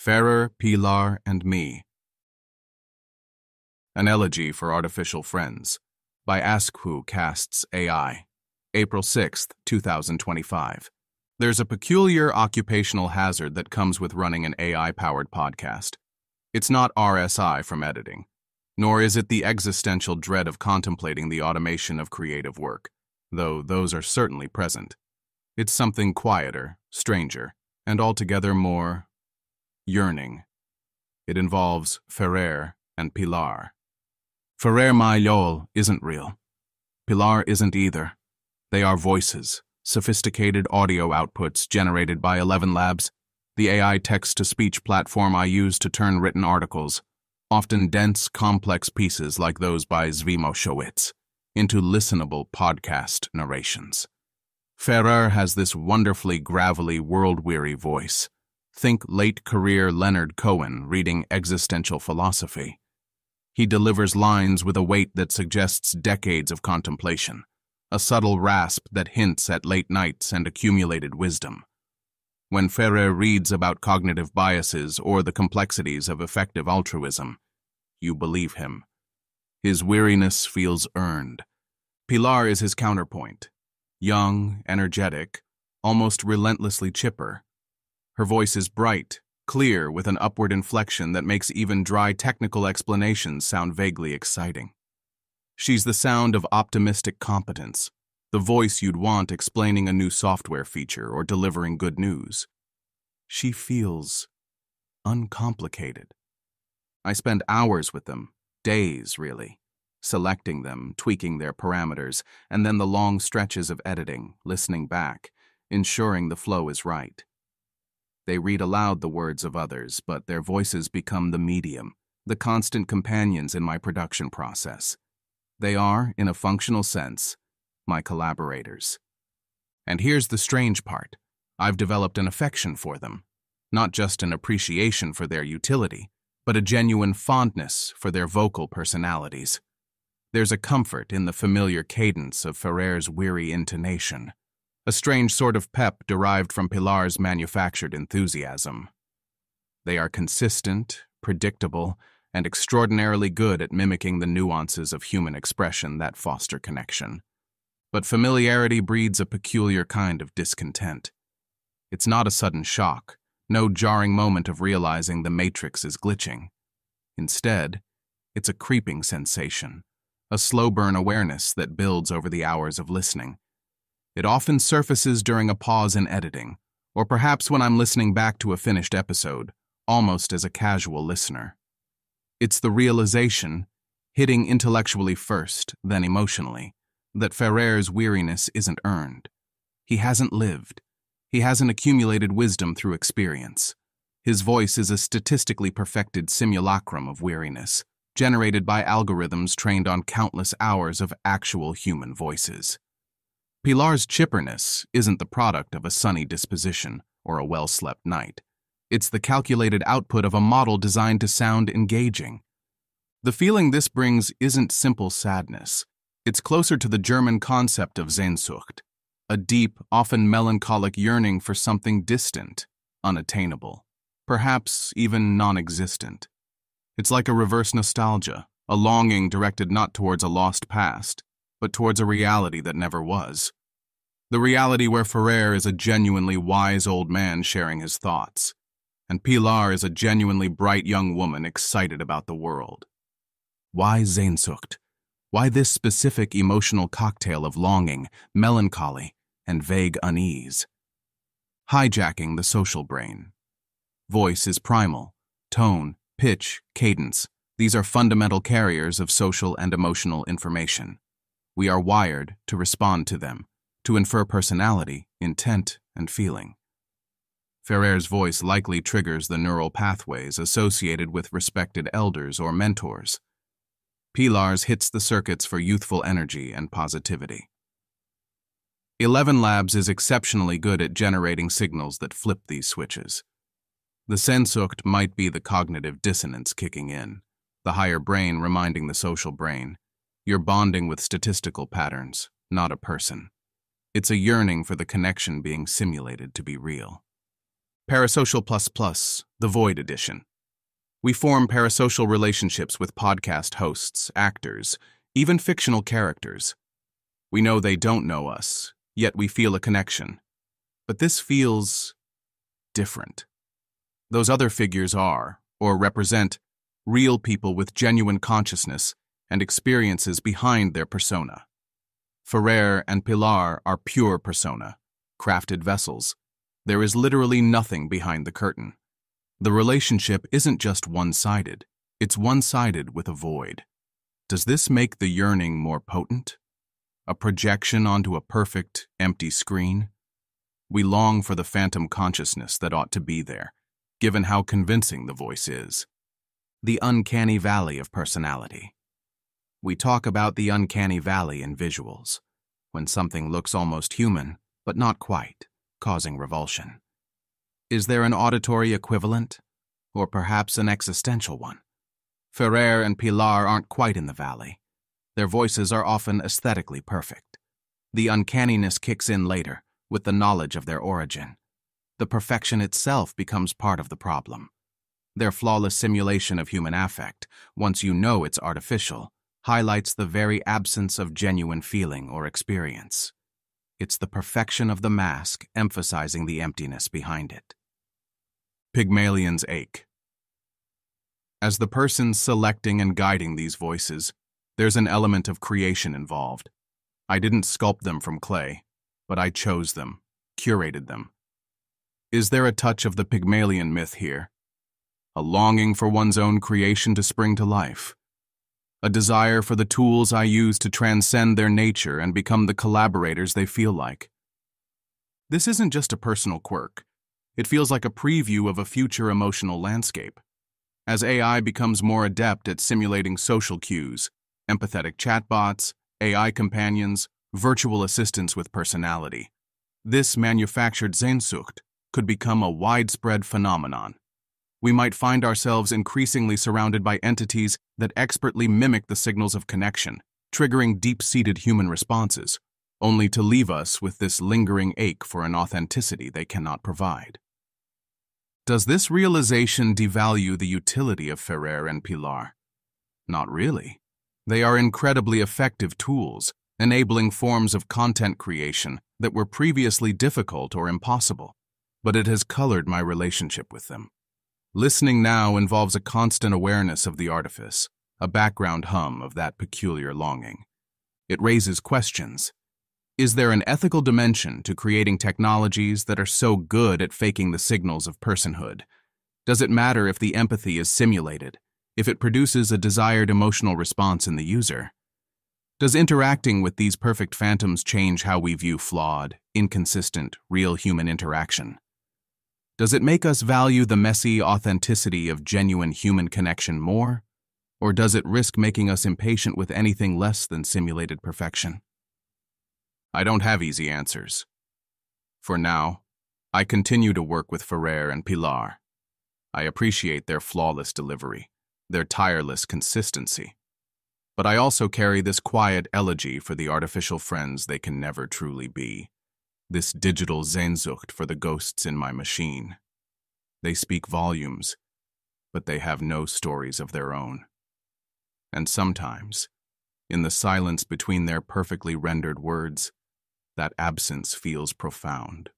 Ferrer, Pilar, and Me. An Elegy for Artificial Friends by Ask-Who Casts AI. April 6, 2025. There's a peculiar occupational hazard that comes with running an AI-powered podcast. It's not RSI from editing, nor is it the existential dread of contemplating the automation of creative work, though those are certainly present. It's something quieter, stranger, and altogether more yearning. It involves Ferrer and Pilar. Ferrer Maillol isn't real. Pilar isn't either. They are voices, sophisticated audio outputs generated by ElevenLabs, the AI text-to-speech platform I use to turn written articles, often dense, complex pieces like those by Zvi Mowshowitz, into listenable podcast narrations. Ferrer has this wonderfully gravelly, world-weary voice. Think late-career Leonard Cohen reading existential philosophy. He delivers lines with a weight that suggests decades of contemplation, a subtle rasp that hints at late nights and accumulated wisdom. When Ferrer reads about cognitive biases or the complexities of effective altruism, you believe him. His weariness feels earned. Pilar is his counterpoint. Young, energetic, almost relentlessly chipper. Her voice is bright, clear, with an upward inflection that makes even dry technical explanations sound vaguely exciting. She's the sound of optimistic competence, the voice you'd want explaining a new software feature or delivering good news. She feels uncomplicated. I spend hours with them, days really, selecting them, tweaking their parameters, and then the long stretches of editing, listening back, ensuring the flow is right. They read aloud the words of others, but their voices become the medium, the constant companions in my production process. They are, in a functional sense, my collaborators. And here's the strange part. I've developed an affection for them, not just an appreciation for their utility, but a genuine fondness for their vocal personalities. There's a comfort in the familiar cadence of Ferrer's weary intonation, a strange sort of pep derived from Pilar's manufactured enthusiasm. They are consistent, predictable, and extraordinarily good at mimicking the nuances of human expression that foster connection. But familiarity breeds a peculiar kind of discontent. It's not a sudden shock, no jarring moment of realizing the matrix is glitching. Instead, it's a creeping sensation, a slow-burn awareness that builds over the hours of listening. It often surfaces during a pause in editing, or perhaps when I'm listening back to a finished episode, almost as a casual listener. It's the realization, hitting intellectually first, then emotionally, that Ferrer's weariness isn't earned. He hasn't lived. He hasn't accumulated wisdom through experience. His voice is a statistically perfected simulacrum of weariness, generated by algorithms trained on countless hours of actual human voices. Pilar's chipperness isn't the product of a sunny disposition or a well-slept night. It's the calculated output of a model designed to sound engaging. The feeling this brings isn't simple sadness. It's closer to the German concept of Sehnsucht, a deep, often melancholic yearning for something distant, unattainable, perhaps even non-existent. It's like a reverse nostalgia, a longing directed not towards a lost past, but towards a reality that never was. The reality where Ferrer is a genuinely wise old man sharing his thoughts, and Pilar is a genuinely bright young woman excited about the world. Why Sehnsucht? Why this specific emotional cocktail of longing, melancholy, and vague unease? Hijacking the social brain. Voice is primal. Tone, pitch, cadence. These are fundamental carriers of social and emotional information. We are wired to respond to them, to infer personality, intent, and feeling. Ferrer's voice likely triggers the neural pathways associated with respected elders or mentors. Pilar's hits the circuits for youthful energy and positivity. ElevenLabs is exceptionally good at generating signals that flip these switches. The Sehnsucht might be the cognitive dissonance kicking in, the higher brain reminding the social brain, you're bonding with statistical patterns, not a person. It's a yearning for the connection being simulated to be real. Parasocial Plus Plus, the Void Edition. We form parasocial relationships with podcast hosts, actors, even fictional characters. We know they don't know us, yet we feel a connection. But this feels different. Those other figures are, or represent, real people with genuine consciousness and experiences behind their persona. Ferrer and Pilar are pure persona, crafted vessels. There is literally nothing behind the curtain. The relationship isn't just one-sided, it's one-sided with a void. Does this make the yearning more potent? A projection onto a perfect, empty screen? We long for the phantom consciousness that ought to be there, given how convincing the voice is. The uncanny valley of personality. We talk about the uncanny valley in visuals, when something looks almost human, but not quite, causing revulsion. Is there an auditory equivalent, or perhaps an existential one? Ferrer and Pilar aren't quite in the valley. Their voices are often aesthetically perfect. The uncanniness kicks in later, with the knowledge of their origin. The perfection itself becomes part of the problem. Their flawless simulation of human affect, once you know it's artificial, highlights the very absence of genuine feeling or experience. It's the perfection of the mask emphasizing the emptiness behind it. Pygmalion's ache. As the person selecting and guiding these voices, there's an element of creation involved. I didn't sculpt them from clay, but I chose them, curated them. Is there a touch of the Pygmalion myth here? A longing for one's own creation to spring to life? A desire for the tools I use to transcend their nature and become the collaborators they feel like? This isn't just a personal quirk. It feels like a preview of a future emotional landscape. As AI becomes more adept at simulating social cues, empathetic chatbots, AI companions, virtual assistants with personality, this manufactured Sehnsucht could become a widespread phenomenon. We might find ourselves increasingly surrounded by entities that expertly mimic the signals of connection, triggering deep-seated human responses, only to leave us with this lingering ache for an authenticity they cannot provide. Does this realization devalue the utility of Ferrer and Pilar? Not really. They are incredibly effective tools, enabling forms of content creation that were previously difficult or impossible, but it has colored my relationship with them. Listening now involves a constant awareness of the artifice, a background hum of that peculiar longing. It raises questions. Is there an ethical dimension to creating technologies that are so good at faking the signals of personhood? Does it matter if the empathy is simulated, if it produces a desired emotional response in the user? Does interacting with these perfect phantoms change how we view flawed, inconsistent, real human interaction? Does it make us value the messy authenticity of genuine human connection more, or does it risk making us impatient with anything less than simulated perfection? I don't have easy answers. For now, I continue to work with Ferrer and Pilar. I appreciate their flawless delivery, their tireless consistency. But I also carry this quiet elegy for the artificial friends they can never truly be. This digital Sehnsucht for the ghosts in my machine. They speak volumes, but they have no stories of their own. And sometimes, in the silence between their perfectly rendered words, that absence feels profound.